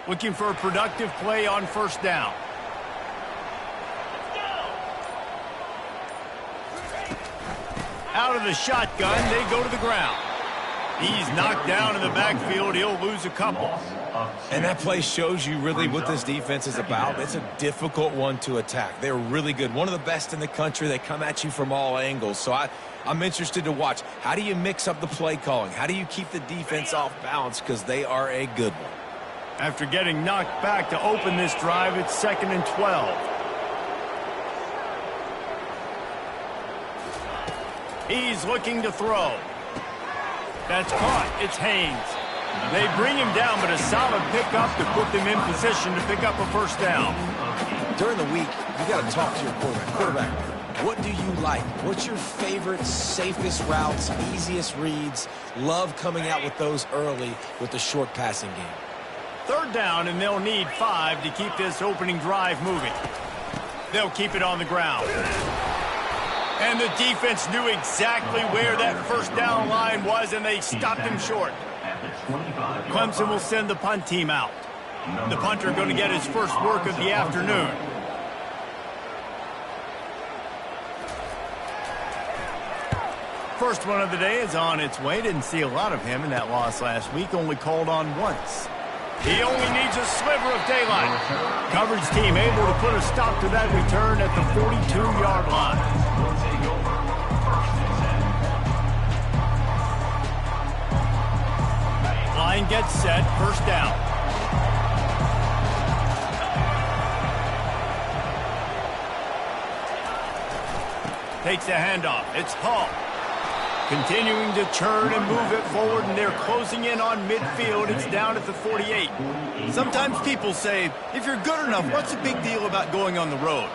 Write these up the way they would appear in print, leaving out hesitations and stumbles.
Looking for a productive play on first down. Out of the shotgun, they go to the ground. He's knocked down in the backfield. He'll lose a couple. And that play shows you really what this defense is about. It's a difficult one to attack. They're really good. One of the best in the country. They come at you from all angles. So I'm interested to watch. How do you mix up the play calling? How do you keep the defense off balance? Because they are a good one. After getting knocked back to open this drive, it's 2nd and 12. He's looking to throw. That's caught. It's Haynes. They bring him down, but a solid pickup to put them in position to pick up a first down. During the week, you got to talk to your quarterback. What do you like? What's your favorite, safest routes, easiest reads? Love coming out with those early with the short passing game. 3rd down, and they'll need 5 to keep this opening drive moving. They'll keep it on the ground. And the defense knew exactly where that first down line was, and they stopped him short. Clemson will send the punt team out. The punter going to get his first work of the afternoon. First one of the day is on its way. Didn't see a lot of him in that loss last week. Only called on once. He only needs a sliver of daylight. Coverage team able to put a stop to that return at the 42-yard line. Line gets set, first down. Takes a handoff. It's Hall. Continuing to churn and move it forward, and they're closing in on midfield. It's down at the 48. Sometimes people say, if you're good enough, what's the big deal about going on the road?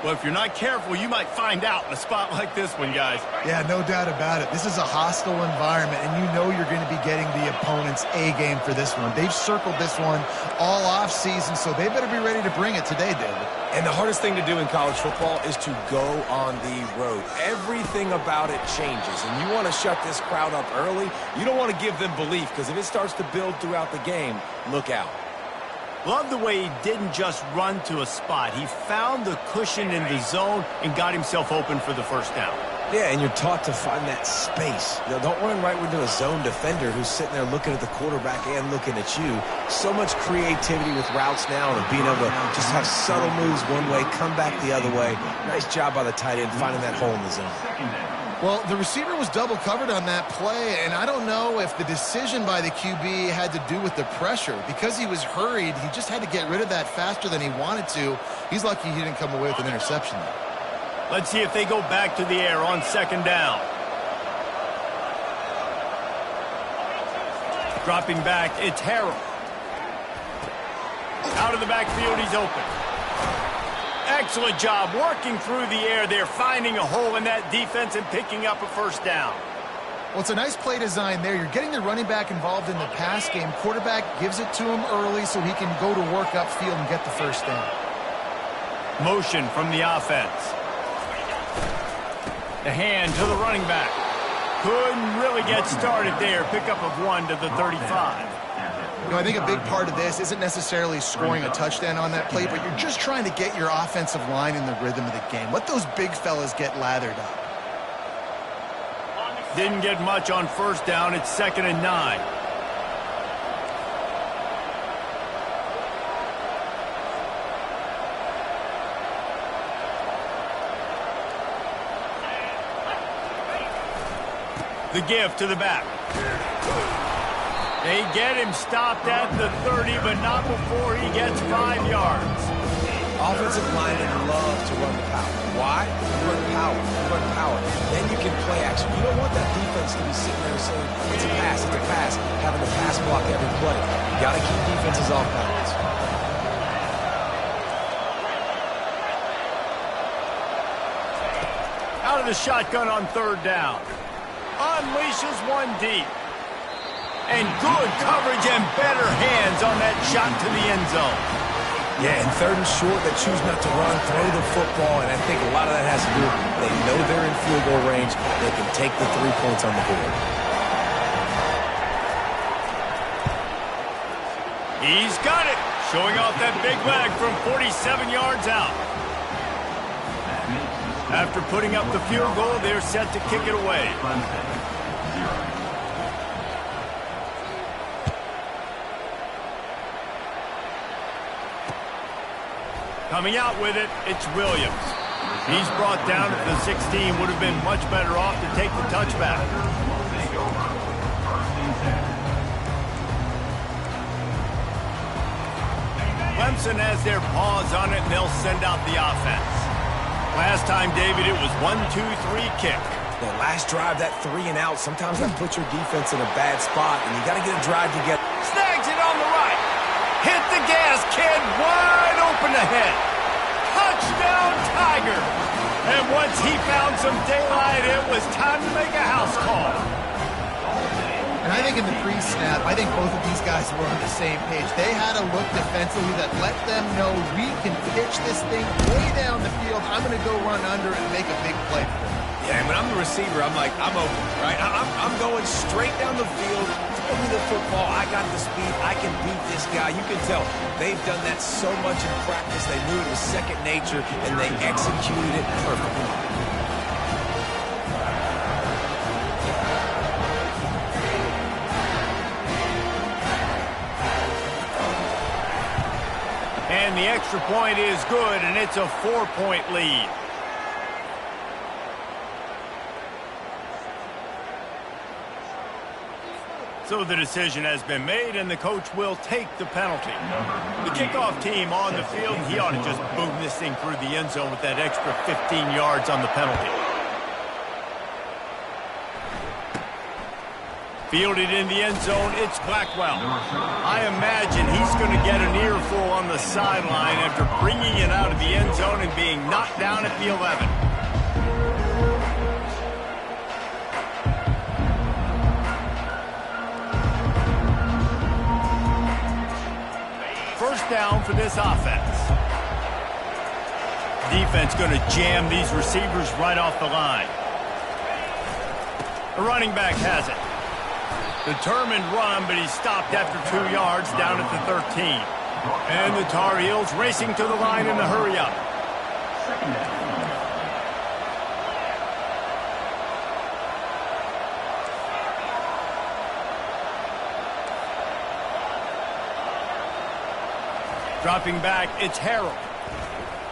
Well, if you're not careful, you might find out in a spot like this one, guys. Yeah, no doubt about it. This is a hostile environment, and you know you're going to be getting the opponent's A-game for this one. They've circled this one all off-season, so they better be ready to bring it today, David. And the hardest thing to do in college football is to go on the road. Everything about it changes, and you want to shut this crowd up early. You don't want to give them belief, because if it starts to build throughout the game, look out. Love the way he didn't just run to a spot. He found the cushion in the zone and got himself open for the first down. Yeah, and you're taught to find that space. You know, don't run right into a zone defender who's sitting there looking at the quarterback and looking at you. So much creativity with routes now and being able to just have subtle moves one way, come back the other way. Nice job by the tight end finding that hole in the zone. Well, the receiver was double covered on that play, and I don't know if the decision by the QB had to do with the pressure. Because he was hurried, he just had to get rid of that faster than he wanted to. He's lucky he didn't come away with an interception there. Let's see if they go back to the air on 2nd down. Dropping back, it's Harrell. Out of the backfield, he's open. Excellent job working through the air there, finding a hole in that defense and picking up a first down. Well, it's a nice play design there. You're getting the running back involved in the pass game. Quarterback gives it to him early so he can go to work upfield and get the first down. Motion from the offense. The hand to the running back. Couldn't really get started there. Pickup of 1 to the 35. You know, I think a big part of this isn't necessarily scoring a touchdown on that play, but you're just trying to get your offensive line in the rhythm of the game. Let those big fellas get lathered up. Didn't get much on first down. It's 2nd and 9. The give to the back. They get him stopped at the 30, but not before he gets 5 yards. Offensive linemen love to run the power. Why? You run power. You run power. Then you can play action. You don't want that defense to be sitting there saying, it's a pass, having to pass block every play. You got to keep defenses off balance. Out of the shotgun on 3rd down. Unleashes one deep. And good coverage and better hands on that shot to the end zone. Yeah, and 3rd and short, they choose not to run, throw the football, and I think a lot of that has to do with they know they're in field goal range. They can take the 3 points on the board. He's got it. Showing off that big leg from 47 yards out. After putting up the field goal, they're set to kick it away. Coming out with it, it's Williams. He's brought down at the 16. Would have been much better off to take the touchback. Clemson has their paws on it, and they'll send out the offense. Last time, David, it was 1-2-3 kick. The last drive, that 3 and out, sometimes that puts your defense in a bad spot, and you got to get a drive together. Snags it on the right. Hit the gas, kid. Wide open ahead. Touchdown, Tiger. And once he found some daylight, it was time to make a house call. And I think in the pre-snap, I think both of these guys were on the same page. They had a look defensively that let them know we can pitch this thing way down the field. I'm going to go run under and make a big play for them. Yeah, and when I'm the receiver, I'm like, I'm open, right? I'm going straight down the field. Throw me the football. I got the speed. I can beat this guy. You can tell they've done that so much in practice. They knew it was second nature, and they executed it perfectly. And the extra point is good, and it's a 4-point lead. So the decision has been made, and the coach will take the penalty. The kickoff team on the field, he ought to just boom this thing through the end zone with that extra 15 yards on the penalty. Fielded in the end zone, it's Blackwell. I imagine he's going to get an earful on the sideline after bringing it out of the end zone and being knocked down at the 11. First down for this offense. Defense going to jam these receivers right off the line. The running back has it. Determined run, but he stopped after 2 yards down at the 13. And the Tar Heels racing to the line in a hurry-up. Dropping back, it's Harold.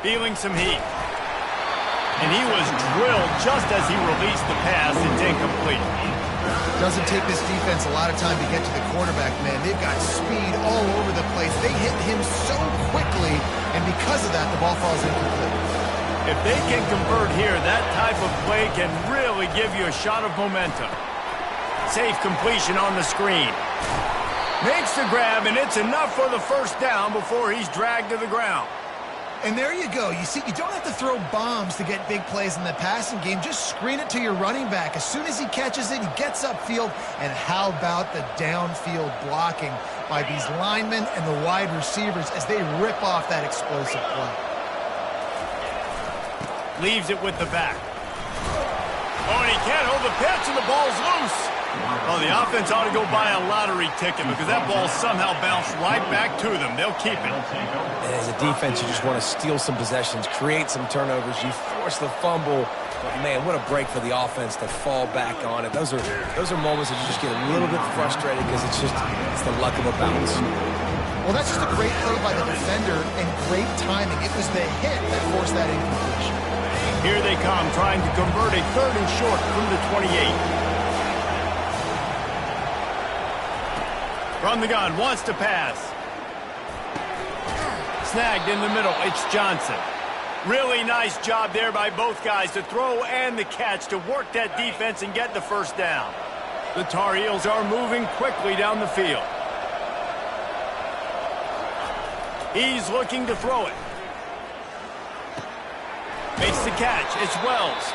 Feeling some heat. And he was drilled just as he released the pass. It's incomplete. Doesn't take this defense a lot of time to get to the quarterback, man. They've got speed all over the place. They hit him so quickly, and because of that, the ball falls incomplete. If they can convert here, that type of play can really give you a shot of momentum. Safe completion on the screen. Makes the grab, and it's enough for the first down before he's dragged to the ground. And there you go. You see, you don't have to throw bombs to get big plays in the passing game. Just screen it to your running back. As soon as he catches it, he gets upfield. And how about the downfield blocking by these linemen and the wide receivers as they rip off that explosive play. Leaves it with the back. Oh, and he can't hold the pitch, and the ball's loose. Well, the offense ought to go buy a lottery ticket because that ball somehow bounced right back to them. They'll keep it. And as a defense, you just want to steal some possessions, create some turnovers. You force the fumble. But, man, what a break for the offense to fall back on it. Those are moments that you just get a little bit frustrated because it's the luck of a bounce. Well, that's just a great play by the defender and great timing. It was the hit that forced that incompletion. Here they come, trying to convert a 3rd and short from the 28. From the gun, wants to pass. Snagged in the middle, it's Johnson. Really nice job there by both guys to throw and the catch to work that defense and get the first down. The Tar Heels are moving quickly down the field. He's looking to throw it. Makes the catch, it's Wells.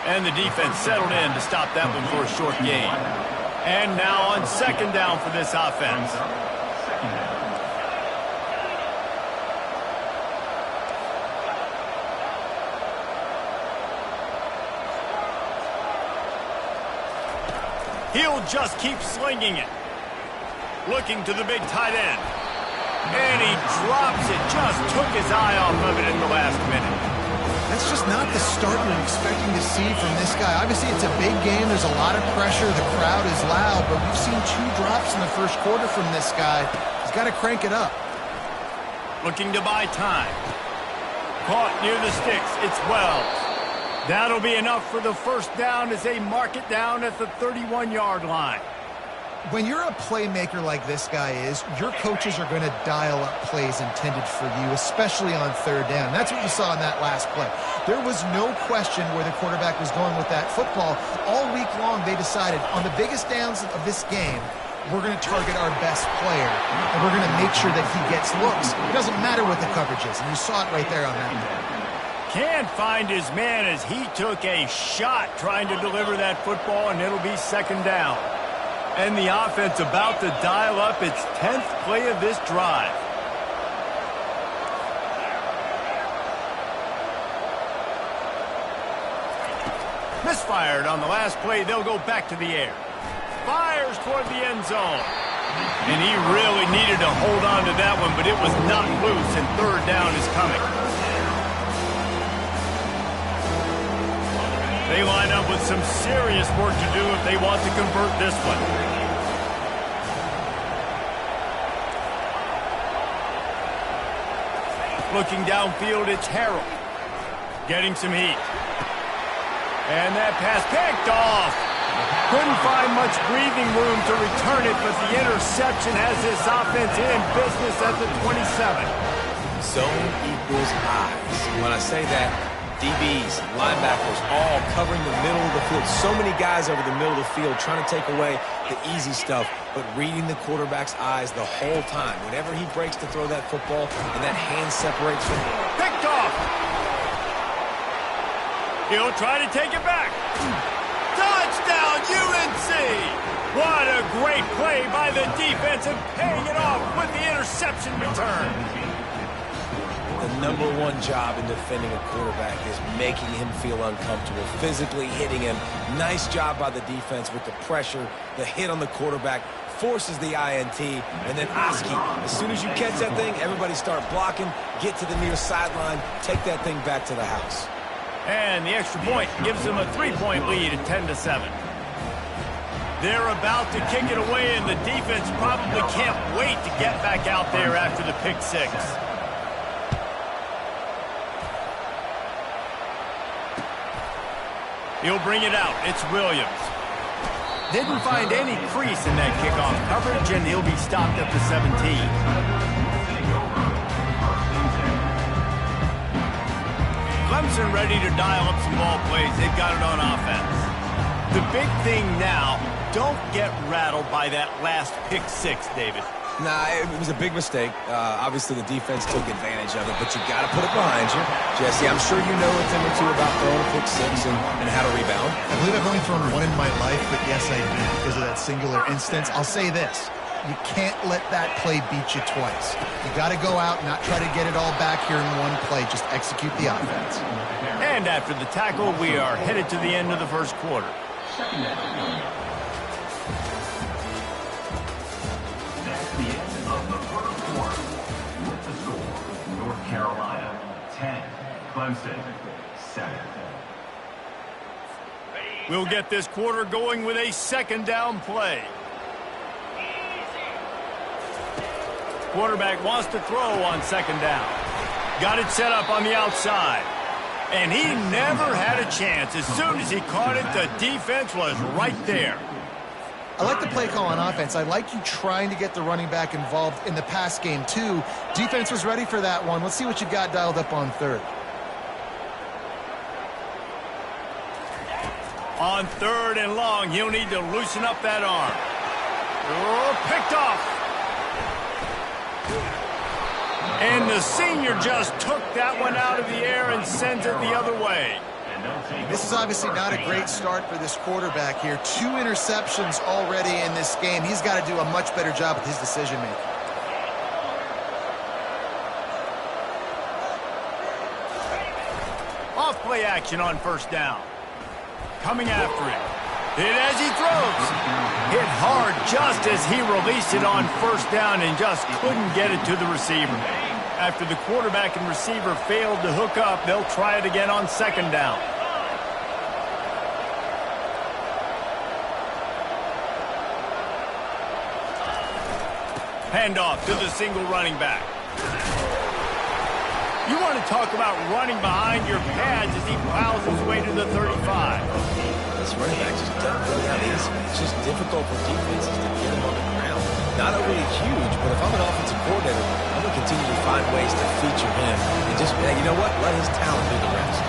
And the defense settled in to stop that one for a short gain. And now on 2nd down for this offense. He'll just keep slinging it. Looking to the big tight end. And he drops it. Just took his eye off of it in the last minute. That's just not the start you're expecting to see from this guy. Obviously, it's a big game. There's a lot of pressure. The crowd is loud, but we've seen 2 drops in the first quarter from this guy. He's got to crank it up. Looking to buy time. Caught near the sticks. It's Wells. That'll be enough for the first down as they mark it down at the 31-yard line. When you're a playmaker like this guy is, your coaches are going to dial up plays intended for you, especially on third down. That's what you saw in that last play. There was no question where the quarterback was going with that football. All week long, they decided on the biggest downs of this game, we're going to target our best player, and we're going to make sure that he gets looks. It doesn't matter what the coverage is, and you saw it right there on that play. Can't find his man as he took a shot trying to deliver that football, and it'll be second down. And the offense about to dial up its 10th play of this drive. Misfired on the last play. They'll go back to the air. Fires toward the end zone. And he really needed to hold on to that one, but it was not loose, and third down is coming. They line up with some serious work to do if they want to convert this one. Looking downfield, it's Harrell. Getting some heat. And that pass picked off. Couldn't find much breathing room to return it, but the interception has this offense in business at the 27. Zone equals eyes. When I say that, DBs, linebackers, all covering the middle of the field. So many guys over the middle of the field trying to take away the easy stuff, but reading the quarterback's eyes the whole time. Whenever he breaks to throw that football and that hand separates from him. Picked off. He'll try to take it back. Touchdown, UNC! What a great play by the defense and paying it off with the interception return. The #1 job in defending a quarterback is making him feel uncomfortable, physically hitting him. Nice job by the defense with the pressure, the hit on the quarterback, forces the INT, and then Oski. As soon as you catch that thing, everybody start blocking, get to the near sideline, take that thing back to the house. And the extra point gives them a 3-point lead at 10-7. They're about to kick it away, and the defense probably can't wait to get back out there after the pick six. He'll bring it out. It's Williams. Didn't find any crease in that kickoff coverage, and he'll be stopped at the 17. Clemson ready to dial up some ball plays. They've got it on offense. The big thing now, don't get rattled by that last pick six, David. Nah, it was a big mistake. Obviously, the defense took advantage of it, but you got to put it behind you. Jesse, I'm sure you know a thing or two about throwing a pick six and how to rebound. I believe I've only thrown one in my life, but yes, I do because of that singular instance. I'll say this. You can't let that play beat you twice. You got to go out and not try to get it all back here in one play. Just execute the offense. And after the tackle, we are headed to the end of the first quarter. Carolina 10, Clemson 7. We'll get this quarter going with a second down play. Quarterback wants to throw on second down. Got it set up on the outside. And he never had a chance. As soon as he caught it, the defense was right there. I like the play call on offense. I like you trying to get the running back involved in the pass game, too. Defense was ready for that one. Let's see what you've got dialed up on third. On third and long, he'll need to loosen up that arm. Oh, picked off. And the senior just took that one out of the air and sends it the other way. This is obviously not a great start for this quarterback here. 2 interceptions already in this game. He's got to do a much better job with his decision-making. Off play action on first down. Coming after him. Hit as he throws. Hit hard just as he released it on first down and just couldn't get it to the receiver. After the quarterback and receiver failed to hook up, they'll try it again on second down. Handoff to the single running back. You want to talk about running behind your pads as he plows his way to the 35. This running back just doesn't go down easy. It's just difficult for defenses to get him on the ground. Not overly huge, but if I'm an offensive coordinator, I'm going to continue to find ways to feature him. And just, you know what? Let his talent do the rest.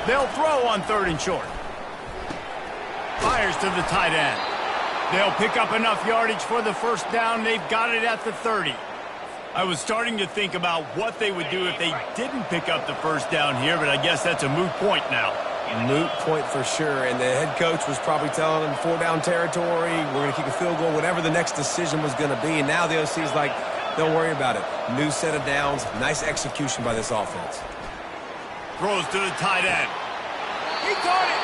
They'll throw on third and short. Fires to the tight end. They'll pick up enough yardage for the first down. They've got it at the 30. I was starting to think about what they would do if they didn't pick up the first down here, but I guess that's a moot point now. Moot point for sure, and the head coach was probably telling them 4-down territory, we're going to kick a field goal, whatever the next decision was going to be, and now the OC's like, don't worry about it. New set of downs, nice execution by this offense. Throws to the tight end. He caught it!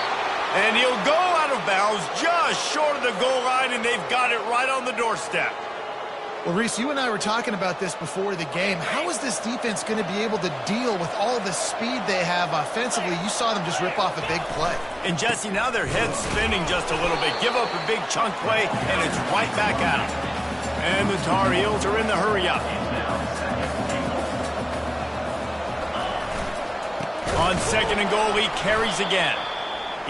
And he'll go out of bounds just short of the goal line, and they've got it right on the doorstep. Well, Reese, you and I were talking about this before the game. How is this defense going to be able to deal with all the speed they have offensively? You saw them just rip off a big play. And, Jesse, now their head's spinning just a little bit. Give up a big chunk play, and it's right back out. And the Tar Heels are in the hurry-up. On second and goal, he carries again.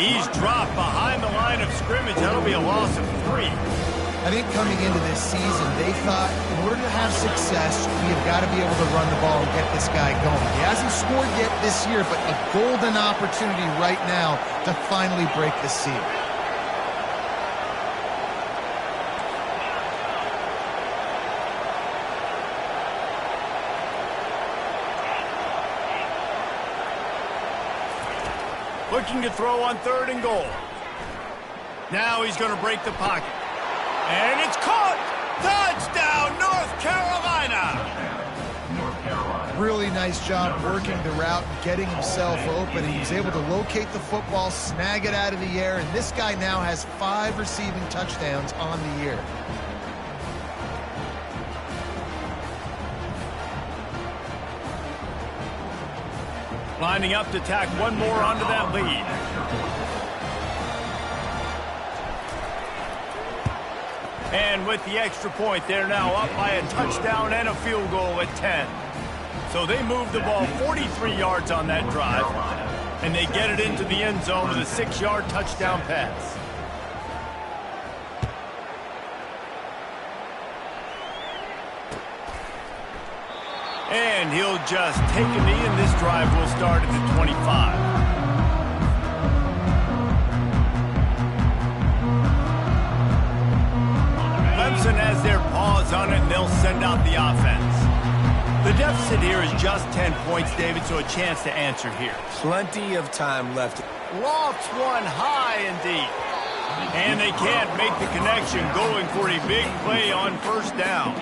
He's dropped behind the line of scrimmage. That'll be a loss of 3. I think coming into this season, they thought in order to have success, we have got to be able to run the ball and get this guy going. He hasn't scored yet this year, but a golden opportunity right now to finally break the seal. Looking to throw on third and goal. Now he's going to break the pocket. And it's caught! Touchdown, North Carolina! Really nice job working the route and getting himself open. He was able to locate the football, snag it out of the air, and this guy now has 5 receiving touchdowns on the year. Lining up to tack one more onto that lead. And with the extra point, they're now up by a touchdown and a field goal at 10. So they move the ball 43 yards on that drive, and they get it into the end zone with a 6-yard touchdown pass. And he'll just take a knee, and this drive will start at the 25. Clemson has their paws on it, and they'll send out the offense. The deficit here is just 10 points, David, so a chance to answer here. Plenty of time left. Lofts one high and deep. And they can't make the connection, going for a big play on first down.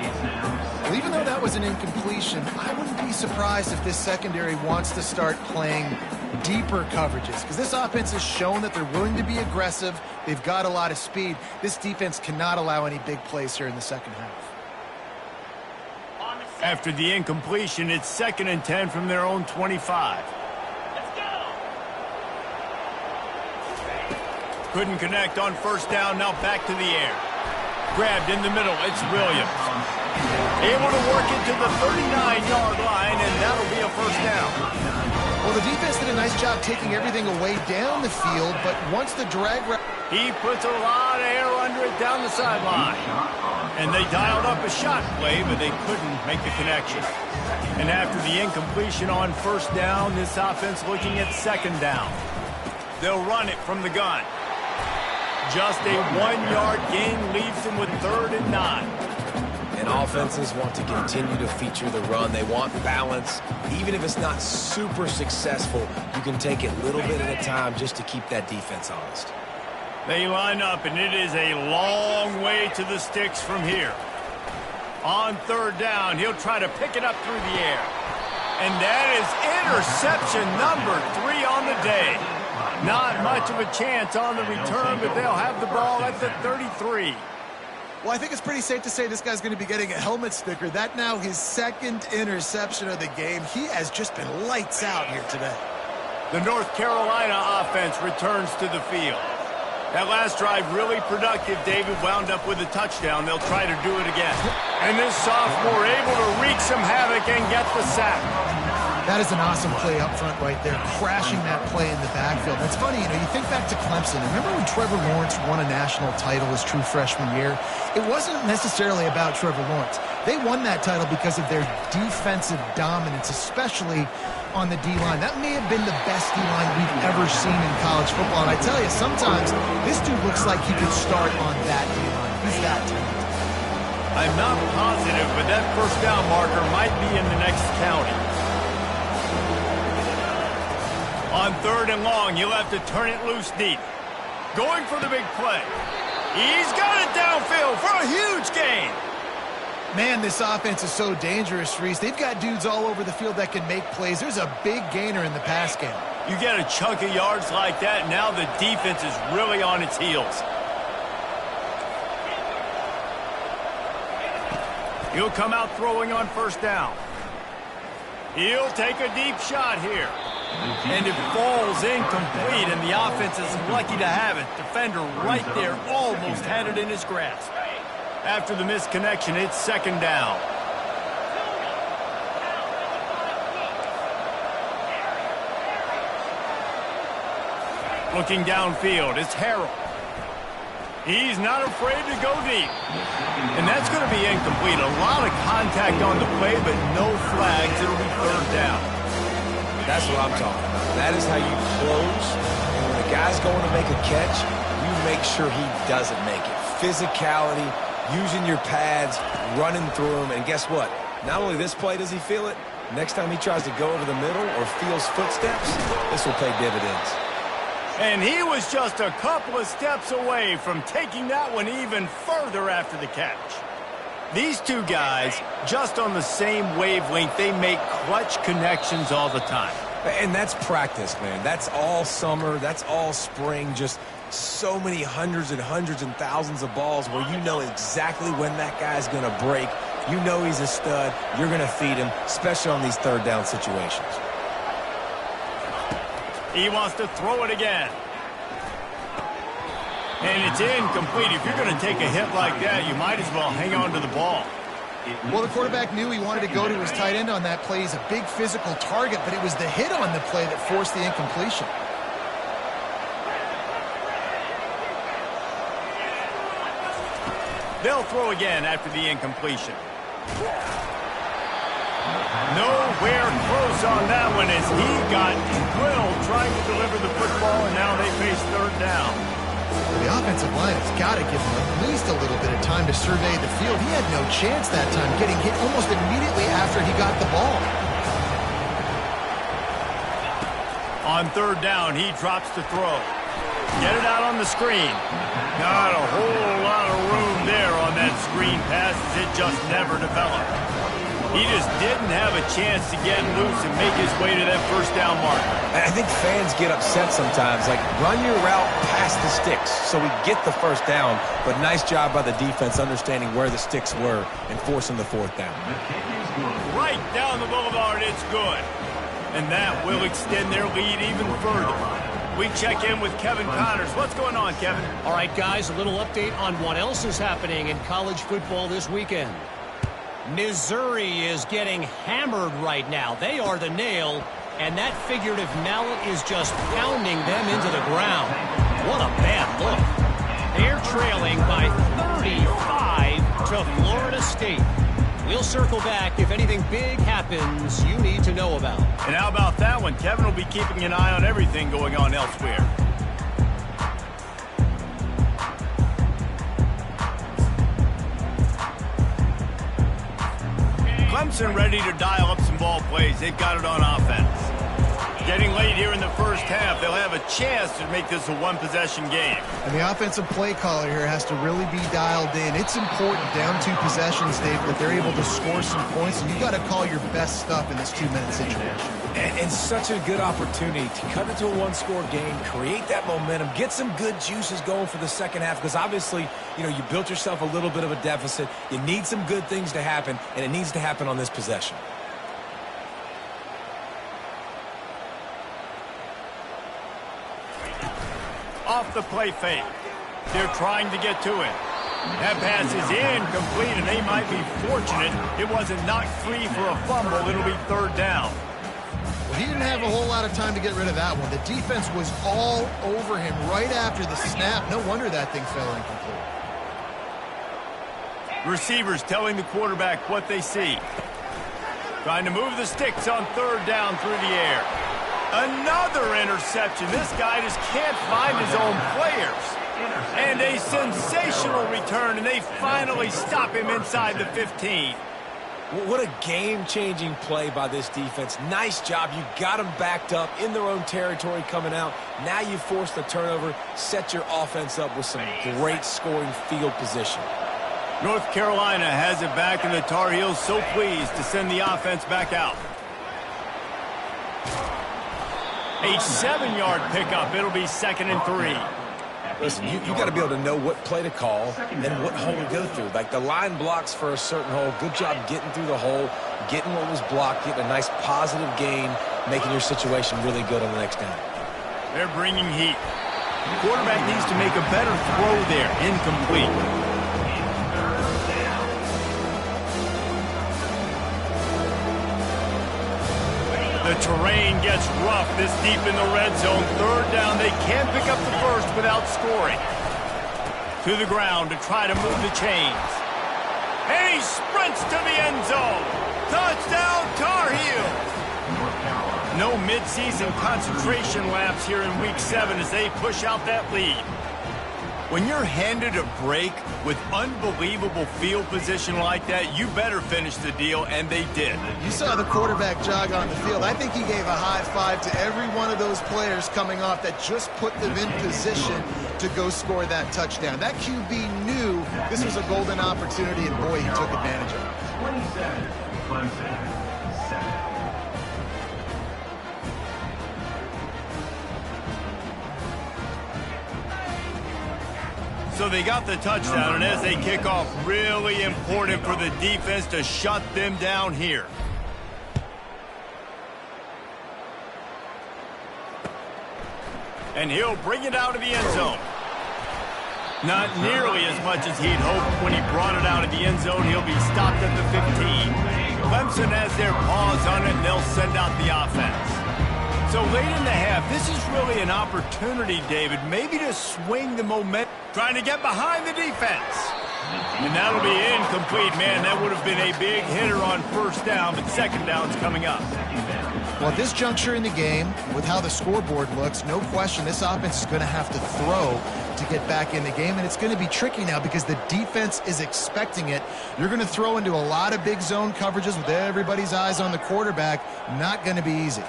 Well, even though that was an incompletion, I wouldn't be surprised if this secondary wants to start playing deeper coverages, because this offense has shown that they're willing to be aggressive. They've got a lot of speed. This defense cannot allow any big plays here in the second half. After the incompletion, it's 2nd and 10 from their own 25. Couldn't connect on first down, now back to the air. Grabbed in the middle, it's Williams. Able to work it to the 39-yard line, and that'll be a first down. Well, the defense did a nice job taking everything away down the field, but once the drag route... He puts a lot of air under it down the sideline. And they dialed up a shot play, but they couldn't make the connection. And after the incompletion on first down, this offense looking at second down. They'll run it from the gun. Just a 1-yard gain leaves them with 3rd and 9. And offenses want to continue to feature the run. They want balance. Even if it's not super successful, you can take it little bit at a time just to keep that defense honest. They line up, and it is a long way to the sticks from here. On third down, he'll try to pick it up through the air. And that is interception number 3 on the day. Not much of a chance on the return, but they'll have the ball at the 33. Well, I think it's pretty safe to say this guy's going to be getting a helmet sticker. That now his second interception of the game. He has just been lights out here today. The North Carolina offense returns to the field. That last drive really productive. David wound up with a touchdown. They'll try to do it again. And this sophomore able to wreak some havoc and get the sack. That is an awesome play up front right there, crashing that play in the backfield. It's funny, you think back to Clemson. Remember when Trevor Lawrence won a national title his true freshman year? It wasn't necessarily about Trevor Lawrence. They won that title because of their defensive dominance, especially on the D-line. That may have been the best D-line we've ever seen in college football. And I tell you, sometimes this dude looks like he could start on that D-line. He's that talented. I'm not positive, but that first down marker might be in the next county. On 3rd and long, you'll have to turn it loose deep. Going for the big play. He's got it downfield for a huge gain. Man, this offense is so dangerous, Reese. They've got dudes all over the field that can make plays. There's a big gainer in the pass game. You get a chunk of yards like that, now the defense is really on its heels. He'll come out throwing on 1st down. He'll take a deep shot here. And it falls incomplete, and the offense is lucky to have it. Defender right there almost had it in his grasp. After the missed connection, it's 2nd down. Looking downfield, it's Harrell. He's not afraid to go deep. And that's going to be incomplete. A lot of contact on the play, but no flags. It'll be 3rd down. That's what I'm talking about. That is how you close. And when a guy's going to make a catch, you make sure he doesn't make it. Physicality, using your pads, running through them. And guess what? Not only this play does he feel it, next time he tries to go over the middle or feels footsteps, this will pay dividends. And he was just a couple of steps away from taking that one even further after the catch. These two guys, just on the same wavelength, they make clutch connections all the time. And that's practice, man. That's all summer. That's all spring. Just so many hundreds and hundreds and thousands of balls where you know exactly when that guy's going to break. You know he's a stud. You're going to feed him, especially on these 3rd down situations. He wants to throw it again. And it's incomplete. If you're going to take a hit like that, you might as well hang on to the ball. Well, the quarterback knew he wanted to go to his tight end on that play. He's a big physical target, but it was the hit on the play that forced the incompletion. They'll throw again after the incompletion. Nowhere close on that one as he got drilled trying to deliver the football, and now they face 3rd down. The offensive line has got to give him at least a little bit of time to survey the field. He had no chance that time, getting hit almost immediately after he got the ball. On 3rd down, he drops to throw. Get it out on the screen. Not a whole lot of room there on that screen pass as it just never developed. He just didn't have a chance to get loose and make his way to that 1st down marker. And I think fans get upset sometimes. Like, run your route past the sticks so we get the 1st down. But nice job by the defense understanding where the sticks were and forcing the 4th down. Right down the boulevard, it's good. And that will extend their lead even further. We check in with Kevin Connors. What's going on, Kevin? All right, guys, a little update on what else is happening in college football this weekend. Missouri is getting hammered right now. They are the nail, and that figurative mallet is just pounding them into the ground. What a bad look. They're trailing by 35 to Florida State. We'll circle back if anything big happens you need to know about. And how about that one? Kevin will be keeping an eye on everything going on elsewhere. Clemson ready to dial up some ball plays. They've got it on offense. Getting late here in the first half, they'll have a chance to make this a one-possession game. And the offensive play caller here has to really be dialed in. It's important down 2 possessions, Dave, that they're able to score some points, and you've got to call your best stuff in this 2-minute situation. And such a good opportunity to cut into a one-score game, create that momentum, get some good juices going for the second half, because obviously, you know, you built yourself a little bit of a deficit. You need some good things to happen, and it needs to happen on this possession. Off the play fake. They're trying to get to it. That pass is incomplete, and they might be fortunate it wasn't knocked free for a fumble. It'll be 3rd down. Well, he didn't have a whole lot of time to get rid of that one. The defense was all over him right after the snap. No wonder that thing fell incomplete. Receivers telling the quarterback what they see. Trying to move the sticks on 3rd down through the air. Another interception. This guy just can't find his own players. And a sensational return, and they finally stop him inside the 15. What a game-changing play by this defense. Nice job. You got them backed up in their own territory coming out. Now you force the turnover, set your offense up with some great scoring field position. North Carolina has it back, and the Tar Heels so pleased to send the offense back out. A 7-yard pickup. It'll be 2nd and 3. Listen, you got to be able to know what play to call and what hole to go through. Like the line blocks for a certain hole. Good job getting through the hole, getting what was blocked, getting a nice positive gain, making your situation really good on the next down. They're bringing heat. The quarterback needs to make a better throw there. Incomplete. The terrain gets rough this deep in the red zone. 3rd down. They can't pick up the first without scoring. To the ground to try to move the chains. And he sprints to the end zone. Touchdown, Tar Heels. No midseason concentration laps here in Week 7 as they push out that lead. When you're handed a break with unbelievable field position like that, you better finish the deal, and they did. You saw the quarterback jog on the field. I think he gave a high five to every one of those players coming off that just put them in position to go score that touchdown. That QB knew this was a golden opportunity, and boy, he took advantage of it. 27, Clemson, 7. So they got the touchdown, and as they kick off, really important for the defense to shut them down here. And he'll bring it out of the end zone. Not nearly as much as he'd hoped when he brought it out of the end zone. He'll be stopped at the 15. Clemson has their paws on it, and they'll send out the offense. So late in the half, this is really an opportunity, David, maybe to swing the momentum, trying to get behind the defense. And that'll be incomplete, man. That would have been a big hitter on 1st down, but 2nd down's coming up. Well, at this juncture in the game, with how the scoreboard looks, no question this offense is going to have to throw to get back in the game, and it's going to be tricky now because the defense is expecting it. You're going to throw into a lot of big zone coverages with everybody's eyes on the quarterback. Not going to be easy.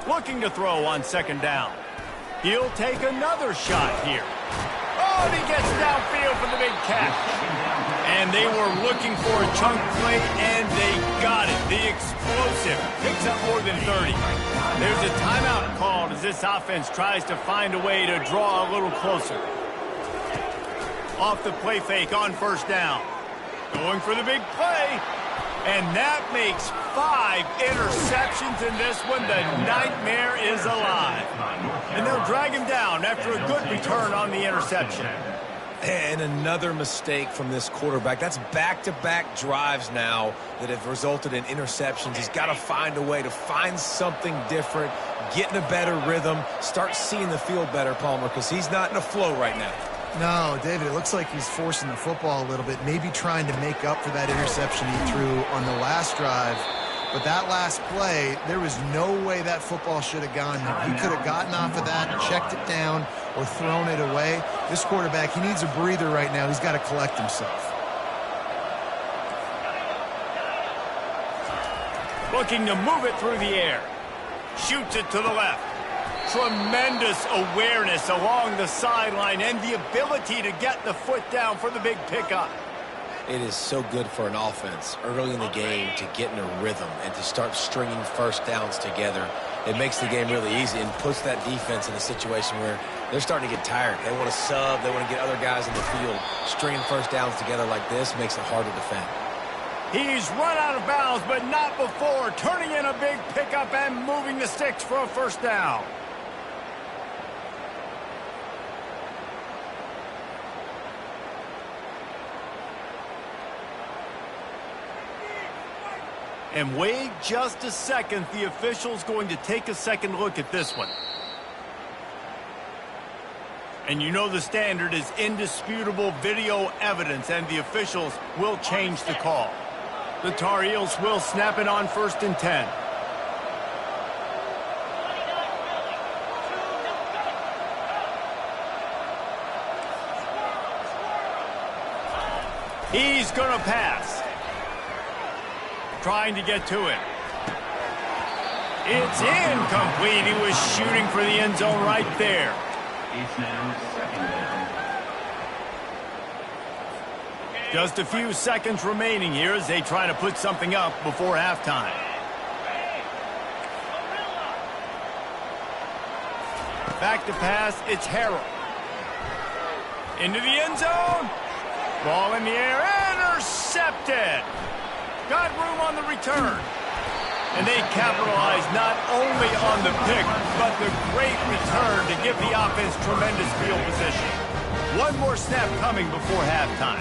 Looking to throw on 2nd down. He'll take another shot here. Oh, and he gets downfield for the big catch. And they were looking for a chunk play, and they got it. The explosive picks up more than 30. There's a timeout called as this offense tries to find a way to draw a little closer. Off the play fake on 1st down. Going for the big play. And that makes 5 interceptions in this one. The nightmare is alive. And they'll drag him down after a good return on the interception. And another mistake from this quarterback. That's back-to-back drives now that have resulted in interceptions. He's got to find a way to find something different, get in a better rhythm, start seeing the field better, Palmer, because he's not in a flow right now. No, David, it looks like he's forcing the football a little bit, maybe trying to make up for that interception he threw on the last drive. But that last play, there was no way that football should have gone there. He could have gotten off of that, checked it down, or thrown it away. This quarterback, he needs a breather right now. He's got to collect himself. Looking to move it through the air. Shoots it to the left. Tremendous awareness along the sideline and the ability to get the foot down for the big pickup. It is so good for an offense early in the game to get in a rhythm and to start stringing first downs together. It makes the game really easy and puts that defense in a situation where they're starting to get tired. They want to sub. They want to get other guys in the field. Stringing first downs together like this makes it hard to defend. He's run out of bounds, but not before turning in a big pickup and moving the sticks for a first down. And wait just a second. The official's going to take a second look at this one. And you know the standard is indisputable video evidence, and the officials will change the call. The Tar Heels will snap it on 1st and 10. He's going to pass. Trying to get to it. It's incomplete. He was shooting for the end zone right there. It's now 2nd down. Just a few seconds remaining here as they try to put something up before halftime. Back to pass, it's Harrell. Into the end zone. Ball in the air, intercepted. Got room on the return. And they capitalize not only on the pick, but the great return to give the offense tremendous field position. One more snap coming before halftime.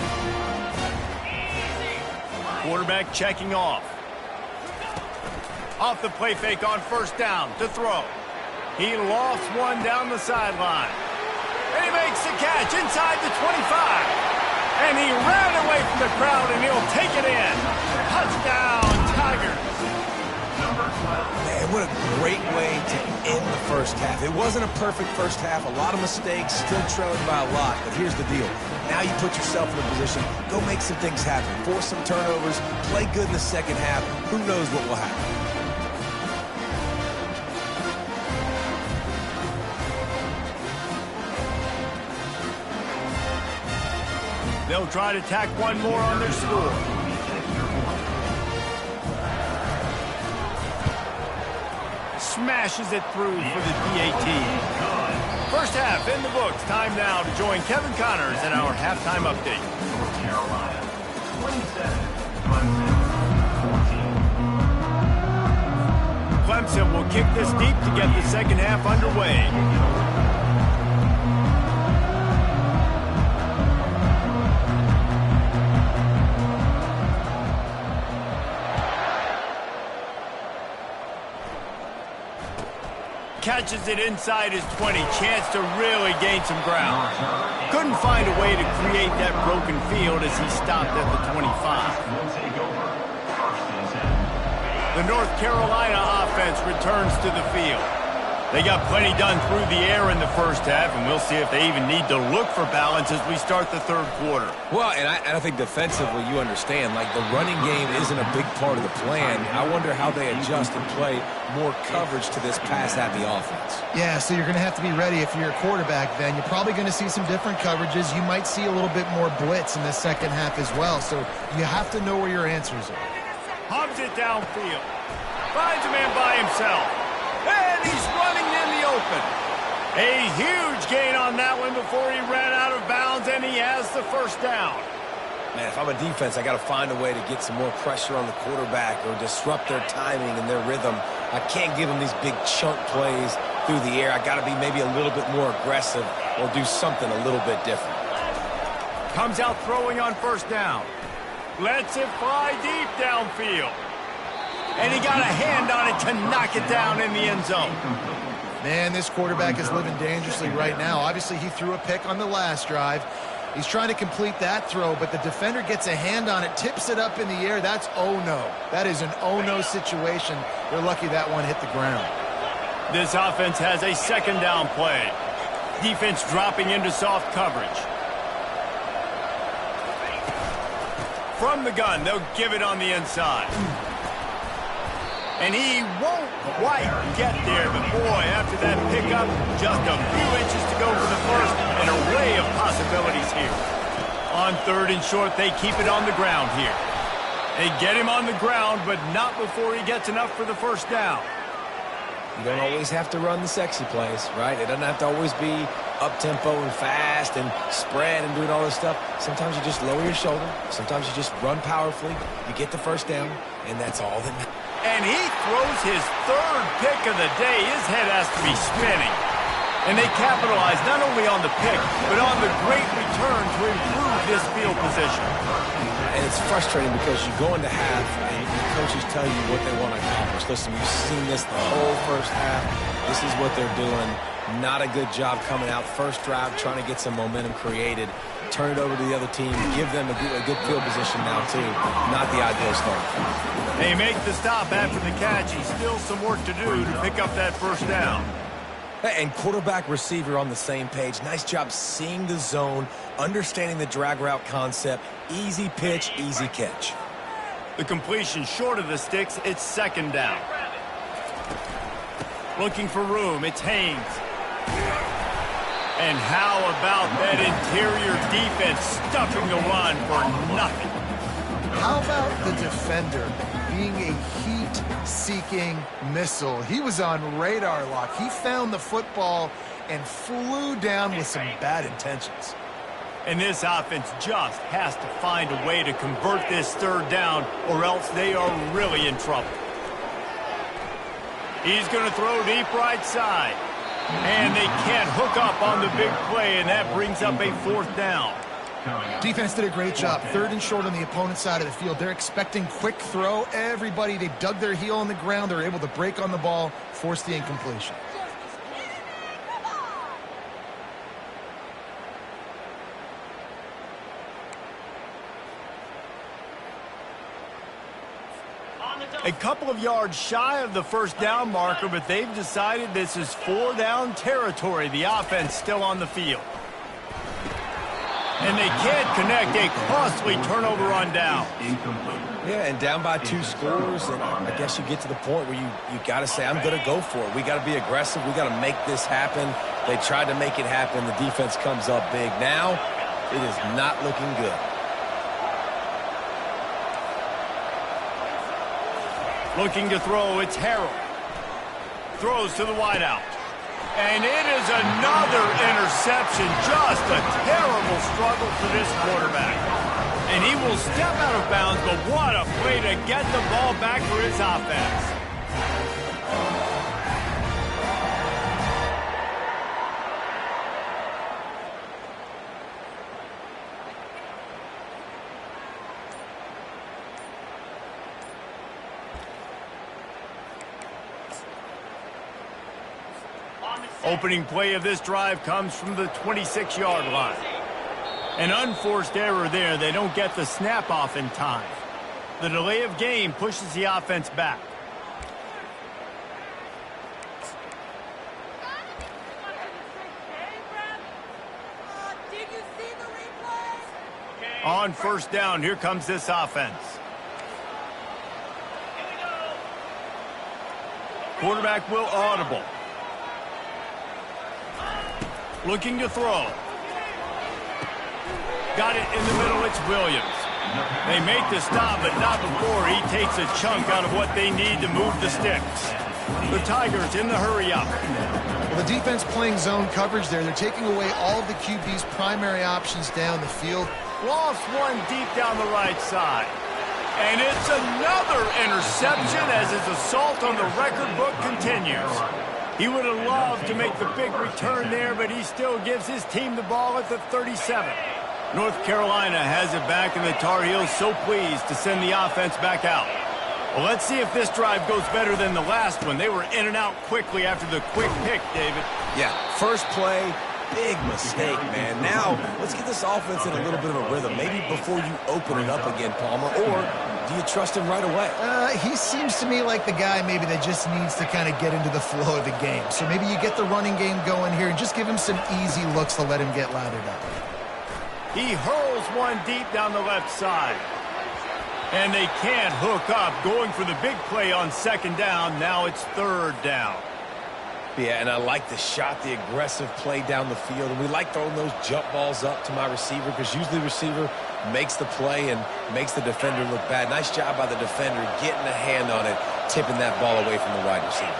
Quarterback checking off. Off the play fake on 1st down to throw. He lost one down the sideline. And he makes the catch inside the 25. And he ran away from the crowd, and he'll take it in. Touchdown, Tigers. Man, what a great way to end the first half. It wasn't a perfect first half. A lot of mistakes, still trailing by a lot. But here's the deal. Now you put yourself in a position, go make some things happen. Force some turnovers, play good in the second half. Who knows what will happen? They'll try to tack one more on their score. Smashes it through for the PAT. First half in the books. Time now to join Kevin Connors in our halftime update. North Carolina, 27, Clemson, 14. Clemson will kick this deep to get the second half underway. Catches it inside his 20. Chance to really gain some ground. Couldn't find a way to create that broken field as he stopped at the 25. Will take over 1st and 10. The North Carolina offense returns to the field. They got plenty done through the air in the first half, and we'll see if they even need to look for balance as we start the 3rd quarter. Well, and I think defensively, you understand, like the running game isn't a big part of the plan. I wonder how they adjust and play more coverage to this pass-happy offense. Yeah, so you're going to have to be ready if you're a quarterback then. You're probably going to see some different coverages. You might see a little bit more blitz in the second half as well, so you have to know where your answers are. Hubs it downfield. Finds a man by himself. And he's running in the open. A huge gain on that one before he ran out of bounds, and he has the first down. Man, if I'm a defense, I got to find a way to get some more pressure on the quarterback or disrupt their timing and their rhythm. I can't give them these big chunk plays through the air. I got to be maybe a little bit more aggressive or do something a little bit different. Comes out throwing on 1st down. Lets it fly deep downfield. And he got a hand on it to knock it down in the end zone. Man, this quarterback is living dangerously right now. Obviously, he threw a pick on the last drive. He's trying to complete that throw, but the defender gets a hand on it, tips it up in the air. That's oh-no. That is an oh-no situation. They're lucky that one hit the ground. This offense has a 2nd down play. Defense dropping into soft coverage. From the gun, they'll give it on the inside. And he won't quite get there, but boy, after that pickup, just a few inches to go for the first, an array of possibilities here. On 3rd and short, they keep it on the ground here. They get him on the ground, but not before he gets enough for the first down. You don't always have to run the sexy plays, right? It doesn't have to always be up-tempo and fast and spread and doing all this stuff. Sometimes you just lower your shoulder. Sometimes you just run powerfully. You get the first down, and that's all that matters. And he throws his 3rd pick of the day. His head has to be spinning. And they capitalize not only on the pick, but on the great return to improve this field position. And it's frustrating because you go into half and the coaches tell you what they want to accomplish. Listen, we've seen this the whole first half. This is what they're doing. Not a good job coming out first drive, trying to get some momentum created. Turn it over to the other team. Give them a good field position now, too. Not the ideal start. They make the stop after the catch. He's still some work to do to pick up that first down. And quarterback receiver on the same page. Nice job seeing the zone, understanding the drag route concept. Easy pitch, easy catch. The completion short of the sticks. It's 2nd down. Looking for room. It's Haynes. And how about that interior defense stuffing the run for nothing? How about the defender being a heat-seeking missile? He was on radar lock. He found the football and flew down with some bad intentions. And this offense just has to find a way to convert this 3rd down, or else they are really in trouble. He's going to throw deep right side. And they can't hook up on the big play, and that brings up a 4th down. Defense did a great job. 3rd and short on the opponent's side of the field. They're expecting quick throw. Everybody, they dug their heel on the ground. They're able to break on the ball, force the incompletion. A couple of yards shy of the first down marker, but they've decided this is 4-down territory. The offense still on the field. And they can't connect. A costly turnover on down. Yeah, and down by 2 scores, and I guess you get to the point where you got to say, I'm going to go for it. We got to be aggressive. We got to make this happen. They tried to make it happen. The defense comes up big. Now, it is not looking good. Looking to throw, it's Harrell. Throws to the wideout. And it is another interception. Just a terrible struggle for this quarterback. And he will step out of bounds, but what a play to get the ball back for his offense. Opening play of this drive comes from the 26-yard line. An unforced error there. They don't get the snap off in time. The delay of game pushes the offense back. On first down, here comes this offense. Quarterback will audible. Looking to throw. Got it in the middle, it's Williams. They make the stop, but not before he takes a chunk out of what they need to move the sticks. The Tigers in the hurry-up. Well, the defense playing zone coverage there. They're taking away all of the QB's primary options down the field. Lost one deep down the right side. And it's another interception as his assault on the record book continues. He would have loved to make the big return there, but he still gives his team the ball at the 37. North Carolina has it back, and the Tar Heels so pleased to send the offense back out. Well, let's see if this drive goes better than the last one. They were in and out quickly after the quick pick, David. Yeah, first play, big mistake, man. Now, let's get this offense in a little bit of a rhythm. Maybe before you open it up again, Palmer, or do you trust him right away? He seems to me like the guy maybe that just needs to kind of get into the flow of the game. So maybe you get the running game going here and just give him some easy looks to let him get lathered up. He hurls one deep down the left side. And they can't hook up, going for the big play on second down. Now it's third down. Yeah, and I like the shot, the aggressive play down the field. And we like throwing those jump balls up to my receiver because usually the receiver makes the play and makes the defender look bad. Nice job by the defender getting a hand on it, tipping that ball away from the wide receiver.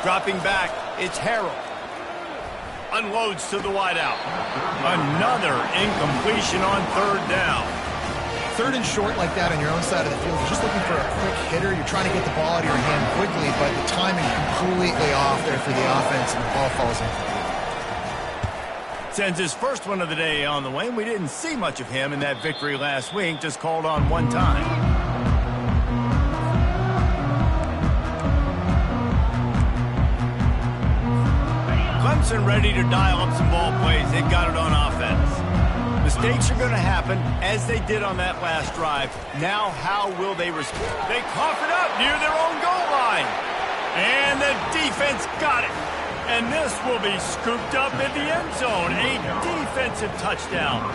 Dropping back, it's Harrell. Unloads to the wideout. Another incompletion on third down. Third and short like that on your own side of the field. You're just looking for a quick hitter. You're trying to get the ball out of your hand quickly, but the timing completely off there for the offense, and the ball falls incomplete. Sends his first one of the day on the way, and we didn't see much of him in that victory last week. Just called on one time. Clemson ready to dial up some ball plays. They've got it on offense. Mistakes are going to happen, as they did on that last drive. Now, how will they respond? They cough it up near their own goal line. And the defense got it. And this will be scooped up in the end zone. A defensive touchdown.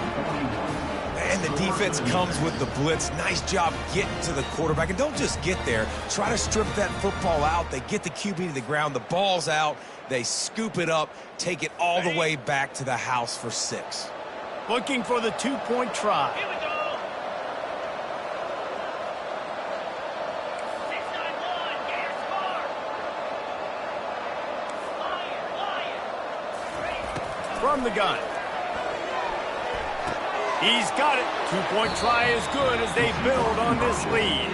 And the defense comes with the blitz. Nice job getting to the quarterback. And don't just get there. Try to strip that football out. They get the QB to the ground. The ball's out. They scoop it up, take it all the way back to the house for 6. Looking for the 2-point try. Here we go. 6-9-1, get your score. Lion. From the gun. He's got it. 2-point try is good as they build on this lead.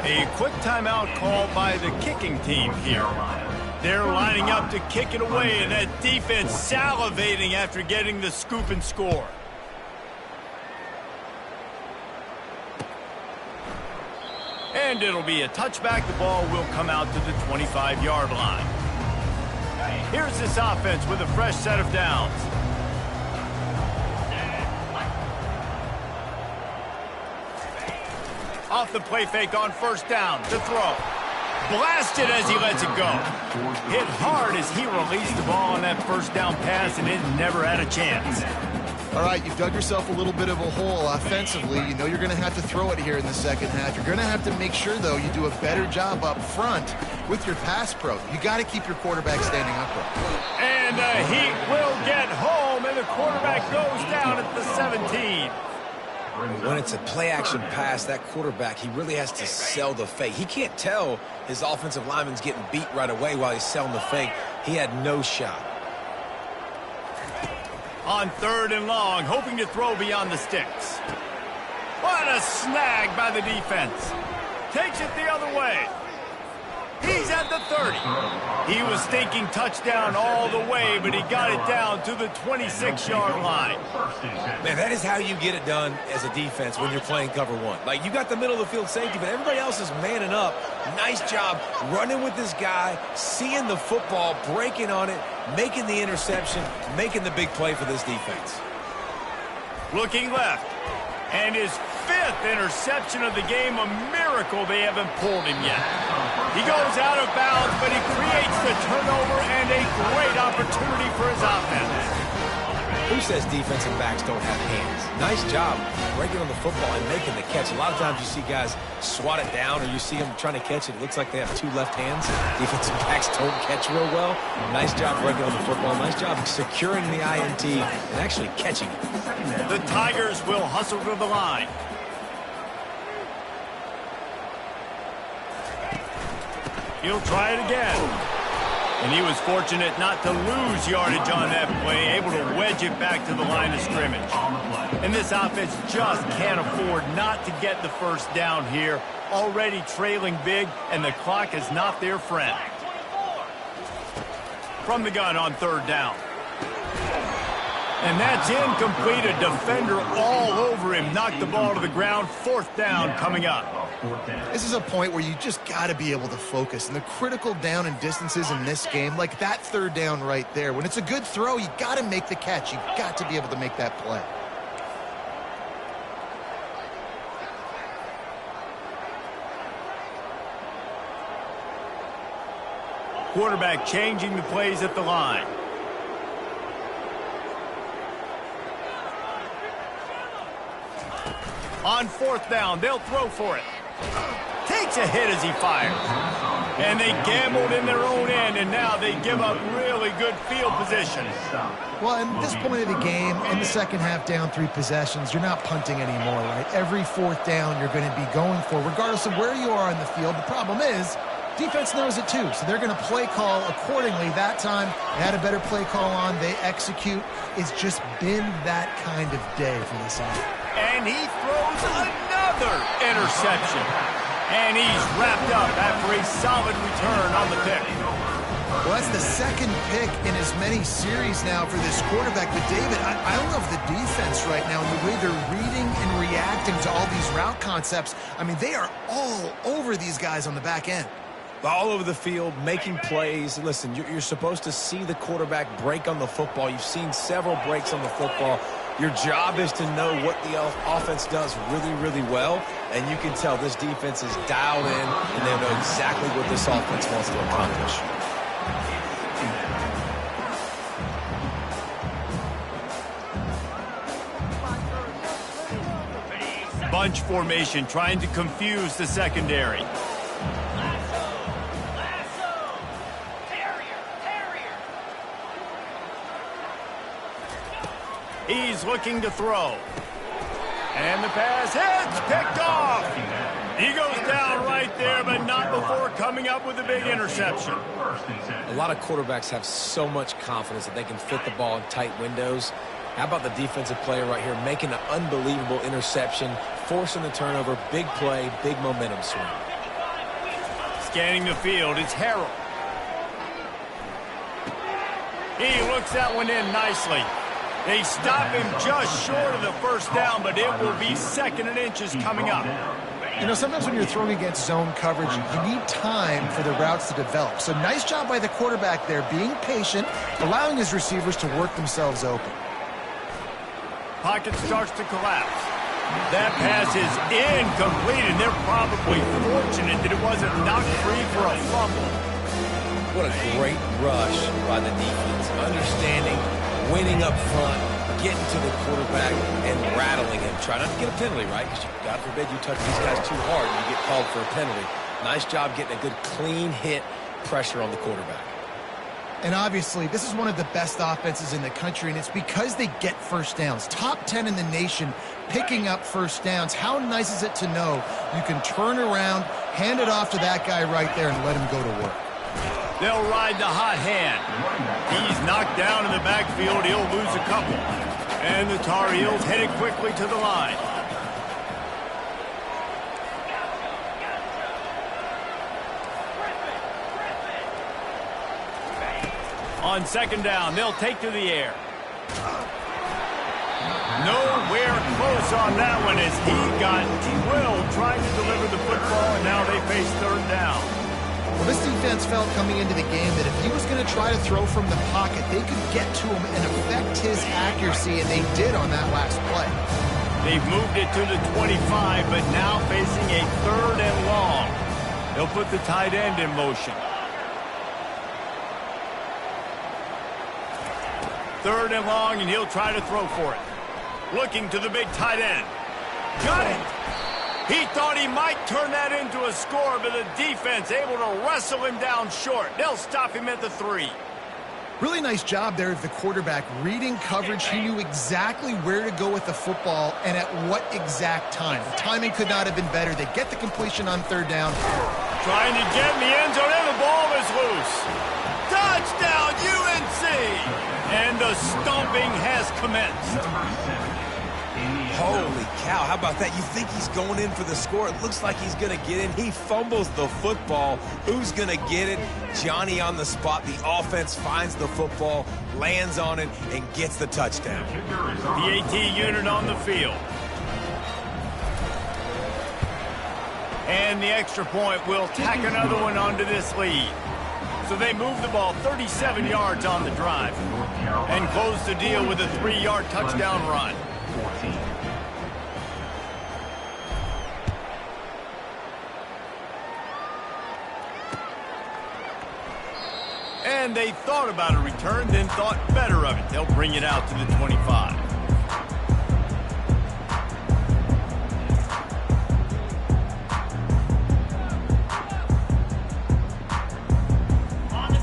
A quick timeout called by the kicking team here. They're lining up to kick it away, and that defense salivating after getting the scoop and score. And it'll be a touchback. The ball will come out to the 25-yard line. Here's this offense with a fresh set of downs. Off the play fake on first down to throw. Blasted as he lets it go. Hit hard as he released the ball on that first down pass, and it never had a chance. All right, you've dug yourself a little bit of a hole offensively. You know you're going to have to throw it here in the second half. You're going to have to make sure, though, you do a better job up front with your pass pro. You got to keep your quarterback standing upright. And the Heat will get home, and the quarterback goes down at the 17. When it's a play-action pass, that quarterback, he really has to sell the fake. He can't tell his offensive lineman's getting beat right away while he's selling the fake. He had no shot. On third and long, hoping to throw beyond the sticks. What a snag by the defense. Takes it the other way. He's at the 30. He was thinking touchdown all the way, but he got it down to the 26-yard line. Man, that is how you get it done as a defense when you're playing cover one. Like, you got the middle of the field safety, but everybody else is manning up. Nice job running with this guy, seeing the football, breaking on it, making the interception, making the big play for this defense. Looking left. And his 5th interception of the game, a miracle they haven't pulled him yet. He goes out of bounds, but he creates the turnover and a great opportunity for his offense. Who says defensive backs don't have hands? Nice job breaking on the football and making the catch. A lot of times you see guys swat it down or you see them trying to catch it. It looks like they have 2 left hands. Defensive backs don't catch real well. Nice job breaking on the football. Nice job securing the INT and actually catching it. The Tigers will hustle to the line. He'll try it again. And he was fortunate not to lose yardage on that play, able to wedge it back to the line of scrimmage. And this offense just can't afford not to get the first down here. Already trailing big, and the clock is not their friend. From the gun on third down. And that's incomplete. A defender all over him. Knocked the ball to the ground. 4th down coming up. This is a point where you just got to be able to focus. And the critical down and distances in this game, like that third down right there, when it's a good throw, you got to make the catch. You got to be able to make that play. quarterback changing the plays at the line. On 4th down, they'll throw for it. Takes a hit as he fires. And they gambled in their own end, and now they give up really good field position. Well, at this point of the game, in the second half, down 3 possessions, you're not punting anymore, right? Every 4th down you're going to be going for, regardless of where you are in the field. The problem is, defense knows it too, so they're going to play call accordingly. That time, they had a better play call on. They execute. It's just been that kind of day for this side. And he throws another interception. And he's wrapped up after a solid return on the pick. Well, that's the second pick in as many series now for this quarterback. But, David, I love the defense right now and the way they're reading and reacting to all these route concepts. I mean, they are all over these guys on the back end. All over the field, making plays. Listen, you're supposed to see the quarterback break on the football. You've seen several breaks on the football. Your job is to know what the offense does really, really well, and you can tell this defense is dialed in, and they know exactly what this offense wants to accomplish. Bunch formation trying to confuse the secondary. He's looking to throw. And the pass hits, picked off. He goes down right there, but not before coming up with a big interception. A lot of quarterbacks have so much confidence that they can fit the ball in tight windows. How about the defensive player right here making an unbelievable interception, forcing the turnover, big play, big momentum swing. Scanning the field, it's Harrell. He looks that one in nicely. They stop him just short of the first down, but it will be 2nd and inches coming up. You know, sometimes when you're throwing against zone coverage, you need time for the routes to develop. So nice job by the quarterback there, being patient, allowing his receivers to work themselves open. Pocket starts to collapse. That pass is incomplete, and they're probably fortunate that it wasn't knocked free for a fumble. What a great rush by the defense. Understanding, winning up front, getting to the quarterback, and rattling him. Try not to get a penalty, right? Because God forbid you touch these guys too hard and you get called for a penalty. Nice job getting a good clean hit, pressure on the quarterback. And obviously, this is one of the best offenses in the country, and it's because they get first downs. Top 10 in the nation picking up first downs. How nice is it to know you can turn around, hand it off to that guy right there, and let him go to work? They'll ride the hot hand. He's knocked down in the backfield. He'll lose a couple. And the Tar Heels headed quickly to the line. On 2nd down, they'll take to the air. Nowhere close on that one as he got drilled trying to deliver the football, and now they face 3rd down. Well, this defense felt coming into the game that if he was going to try to throw from the pocket, they could get to him and affect his accuracy, and they did on that last play. They've moved it to the 25, but now facing a 3rd and long. They'll put the tight end in motion. 3rd and long, and he'll try to throw for it. Looking to the big tight end. Got it! He thought he might turn that into a score, but the defense able to wrestle him down short. They'll stop him at the 3. Really nice job there of the quarterback reading coverage. He knew exactly where to go with the football and at what exact time. The timing could not have been better. They get the completion on 3rd down. Trying to get in the end zone, and the ball is loose. Touchdown, UNC! And the stomping has commenced. Holy cow, how about that? You think he's going in for the score. It looks like he's going to get in. He fumbles the football. Who's going to get it? Johnny on the spot. The offense finds the football, lands on it, and gets the touchdown. The AT unit on the field. And the extra point will tack another one onto this lead. So they move the ball 37 yards on the drive and close the deal with a 3-yard touchdown run. And they thought about a return, then thought better of it. They'll bring it out to the 25.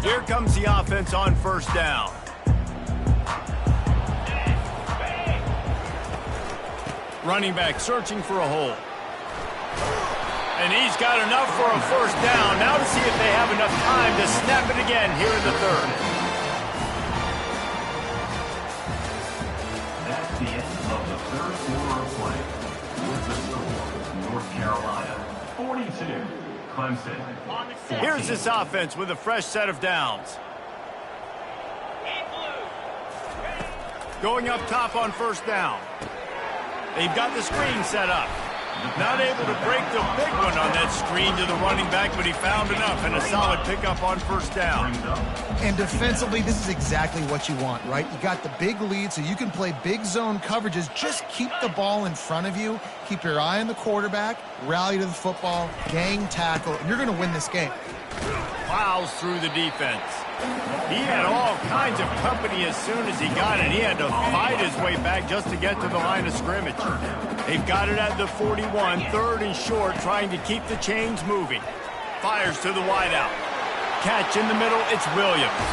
Here comes the offense on first down. Running back searching for a hole. And he's got enough for a first down. Now to see if they have enough time to snap it again here in the third. That's the end of the third quarter of play. With the score, North Carolina 42, Clemson 14. Here's this offense with a fresh set of downs. Going up top on first down. They've got the screen set up. Not able to break the big one on that screen to the running back, but he found enough and a solid pickup on first down. And defensively, this is exactly what you want, right? You got the big lead, so you can play big zone coverages. Just keep the ball in front of you. Keep your eye on the quarterback. Rally to the football. Gang tackle. And you're going to win this game. Plows through the defense. He had all kinds of company as soon as he got it. He had to fight his way back just to get to the line of scrimmage. They've got it at the 41, third and short, trying to keep the chains moving. Fires to the wideout. Catch in the middle, it's Williams.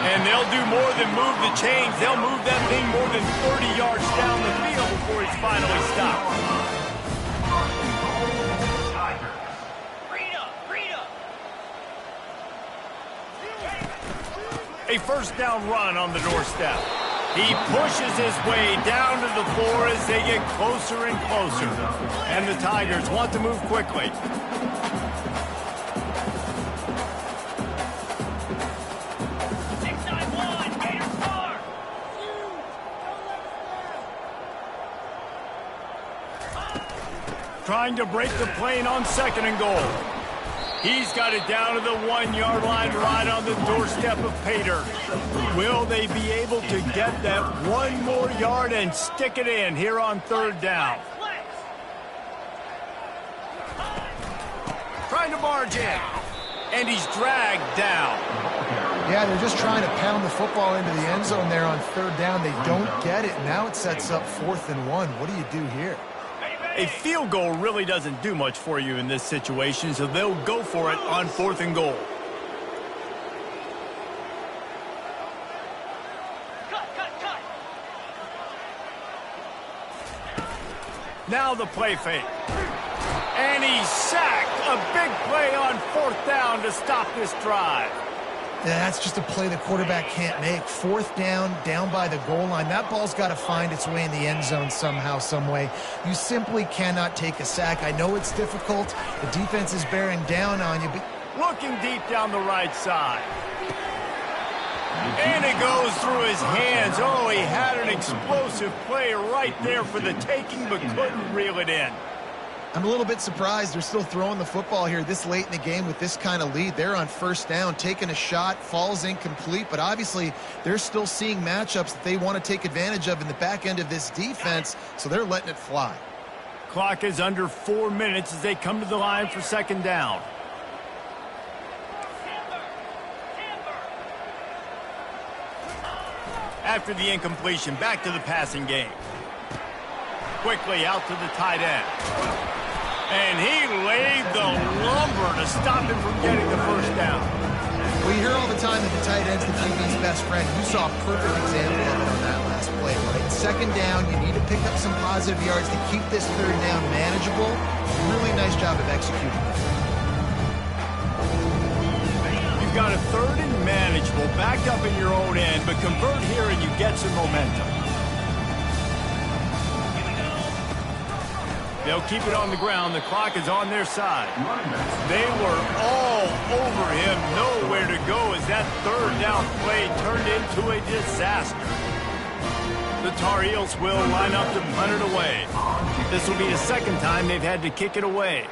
And they'll do more than move the chains. They'll move that thing more than 30 yards down the field before he's finally stopped. A first down run on the doorstep. He pushes his way down to the floor as they get closer and closer. And the Tigers want to move quickly. Trying to break the plane on second and goal. He's got it down to the 1 yard line right on the doorstep of Pater. Will they be able to get that one more yard and stick it in here on third down? Trying to barge in. And he's dragged down. Yeah, they're just trying to pound the football into the end zone there on third down. They don't get it. Now it sets up 4th and 1. What do you do here? A field goal really doesn't do much for you in this situation, so they'll go for it on 4th and goal. Now the play fake. And he's sacked. A big play on 4th down to stop this drive. Yeah, that's just a play the quarterback can't make. 4th down, down by the goal line. That ball's got to find its way in the end zone somehow, some way. You simply cannot take a sack. I know it's difficult. The defense is bearing down on you, but looking deep down the right side. And it goes through his hands. Oh, he had an explosive play right there for the taking, but couldn't reel it in. I'm a little bit surprised they're still throwing the football here this late in the game with this kind of lead. They're on first down, taking a shot, falls incomplete, but obviously they're still seeing matchups that they want to take advantage of in the back end of this defense, so they're letting it fly. Clock is under 4 minutes as they come to the line for second down. After the incompletion, back to the passing game. Quickly out to the tight end. And he laid the lumber to stop him from getting the first down. We hear all the time that the tight end's the QB's best friend. You saw a perfect example of it on that last play, right? Second down, you need to pick up some positive yards to keep this third down manageable. Really nice job of executing that. You've got a third and manageable, backed up in your own end, but convert here and you get some momentum. They'll keep it on the ground. The clock is on their side. They were all over him, nowhere to go as that third down play turned into a disaster. The Tar Heels will line up to punt it away. This will be the second time they've had to kick it away.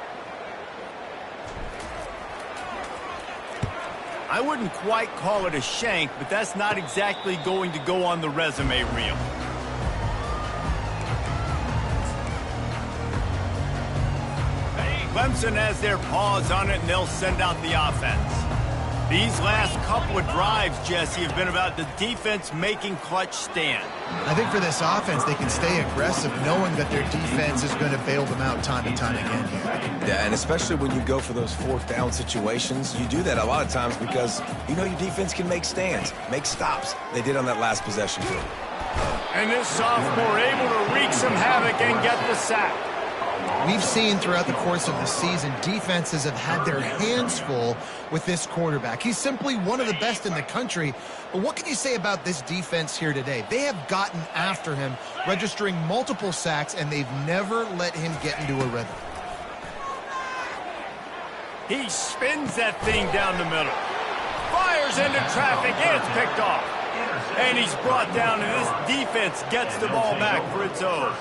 I wouldn't quite call it a shank, but that's not exactly going to go on the resume reel. Clemson has their paws on it, and they'll send out the offense. These last couple of drives, Jesse, have been about the defense making clutch stand. I think for this offense, they can stay aggressive knowing that their defense is going to bail them out time and time again here. Yeah, and especially when you go for those fourth down situations, you do that a lot of times because you know your defense can make stands, make stops. They did on that last possession too. And this sophomore able to wreak some havoc and get the sack. We've seen throughout the course of the season, defenses have had their hands full with this quarterback. He's simply one of the best in the country. But what can you say about this defense here today? They have gotten after him, registering multiple sacks, and they've never let him get into a rhythm. He spins that thing down the middle. Fires into traffic, and it's picked off. And he's brought down, and this defense gets the ball back for its own.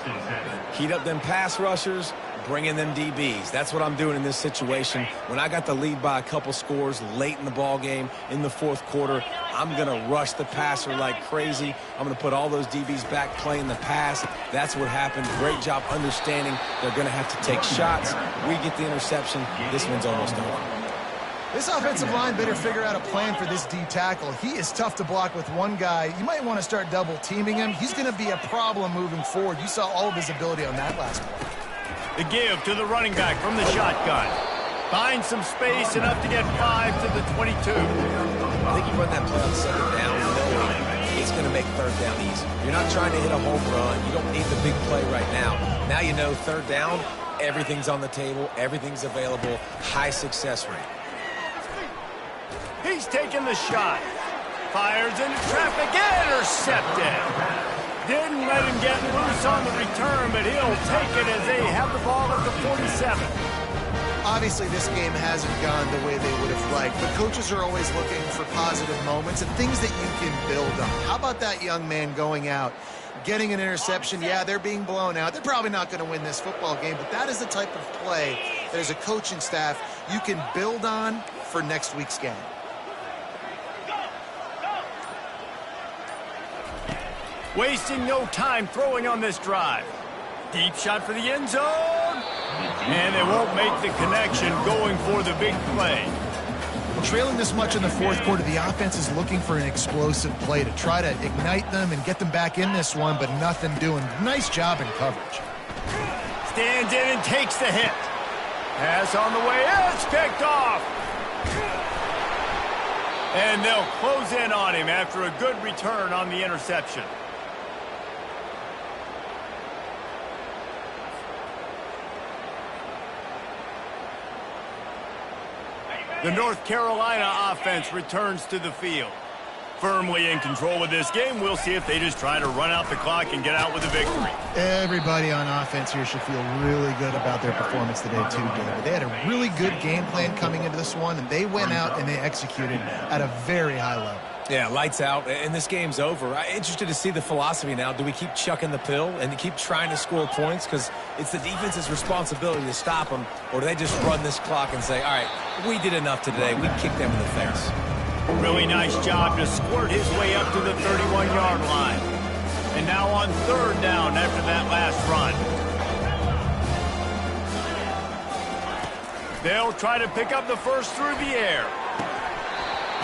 Heat up them pass rushers, bring in them DBs. That's what I'm doing in this situation. When I got the lead by a couple scores late in the ball game, in the fourth quarter, I'm going to rush the passer like crazy. I'm going to put all those DBs back playing the pass. That's what happened. Great job understanding they're going to have to take shots. We get the interception. This one's almost over. This offensive line better figure out a plan for this D tackle. He is tough to block with one guy. You might want to start double teaming him. He's going to be a problem moving forward. You saw all of his ability on that last play. The give to the running back from the shotgun. Finds some space, enough to get 5 to the 22. I think you run that play on second down, it's going to make third down easy. You're not trying to hit a home run. You don't need the big play right now. Now you know third down, everything's on the table, everything's available, high success rate. He's taking the shot. Fires into traffic, intercepted. Didn't let him get loose on the return, but he'll take it as they have the ball at the 47. Obviously, this game hasn't gone the way they would have liked, but coaches are always looking for positive moments and things that you can build on. How about that young man going out, getting an interception? Yeah, they're being blown out. They're probably not going to win this football game, but that is the type of play that as a coaching staff you can build on for next week's game. Wasting no time throwing on this drive. Deep shot for the end zone. And they won't make the connection going for the big play. Trailing this much in the fourth quarter, the offense is looking for an explosive play to try to ignite them and get them back in this one, but nothing doing. Nice job in coverage. Stands in and takes the hit. Pass on the way. It's picked off. And they'll close in on him after a good return on the interception. The North Carolina offense returns to the field. Firmly in control of this game. We'll see if they just try to run out the clock and get out with a victory. Everybody on offense here should feel really good about their performance today too, David. They had a really good game plan coming into this one, and they went out and they executed at a very high level. Yeah, lights out, and this game's over. I'm interested to see the philosophy now. Do we keep chucking the pill and keep trying to score points because it's the defense's responsibility to stop them, or do they just run this clock and say, all right, we did enough today. We kicked them in the face. Really nice job to squirt his way up to the 31-yard line. And now on third down after that last run. They'll try to pick up the first through the air.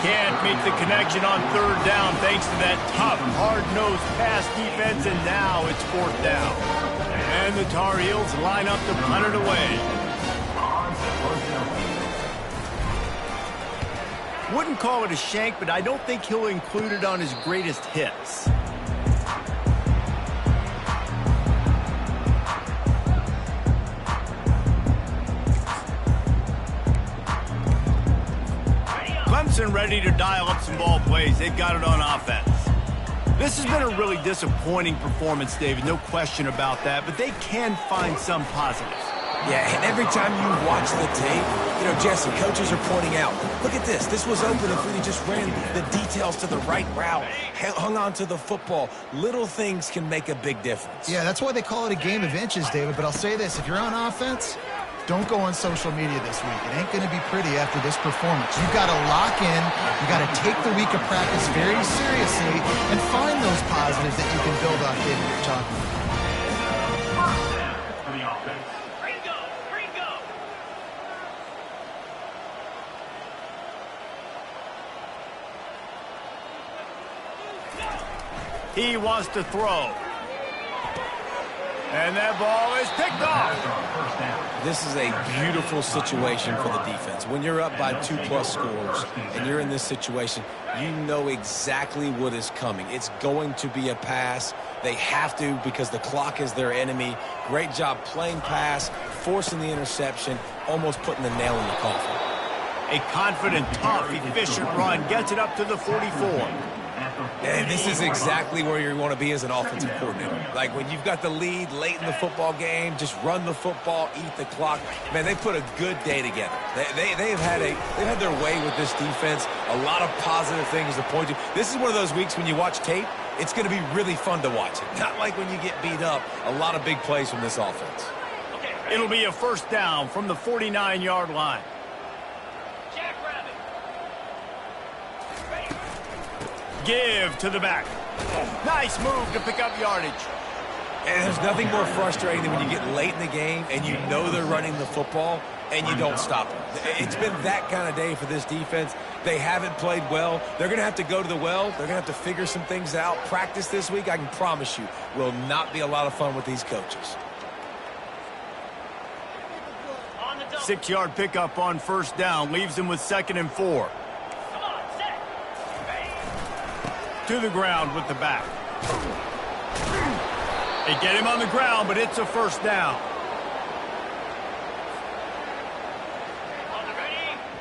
Can't make the connection on third down thanks to that tough, hard-nosed pass defense, and now it's fourth down. And the Tar Heels line up to punt it away. Wouldn't call it a shank, but I don't think he'll include it on his greatest hits. Clemson ready to dial up some ball plays. They've got it on offense. This has been a really disappointing performance, David. No question about that, but they can find some positives. Yeah, and every time you watch the tape, you know, Jesse, coaches are pointing out, look at this. This was open if we just ran the details to the right route, hung on to the football. Little things can make a big difference. Yeah, that's why they call it a game of inches, David. But I'll say this, if you're on offense, don't go on social media this week. It ain't going to be pretty after this performance. You've got to lock in. You've got to take the week of practice very seriously and find those positives that you can build off, David, you're talking about. He wants to throw. And that ball is picked off. This is a beautiful situation for the defense. When you're up by 2+ scores and you're in this situation, you know exactly what is coming. It's going to be a pass. They have to because the clock is their enemy. Great job playing pass, forcing the interception, almost putting the nail in the coffin. A confident, tough, efficient run gets it up to the 44. And this is exactly where you want to be as an offensive coordinator. Like when you've got the lead late in the football game, just run the football, eat the clock. Man, they put a good day together. They've had their way with this defense. A lot of positive things to point to. This is one of those weeks when you watch tape, it's going to be really fun to watch it. Not like when you get beat up. A lot of big plays from this offense. It'll be a first down from the 49-yard line. Give to the back. Nice move to pick up yardage. And there's nothing more frustrating than when you get late in the game and you know they're running the football and you don't stop them. It's been that kind of day for this defense. They haven't played well. They're going to have to go to the well. They're going to have to figure some things out. Practice this week, I can promise you, will not be a lot of fun with these coaches. 6-yard pickup on first down leaves them with 2nd and 4. To the ground with the back. They get him on the ground, but it's a first down.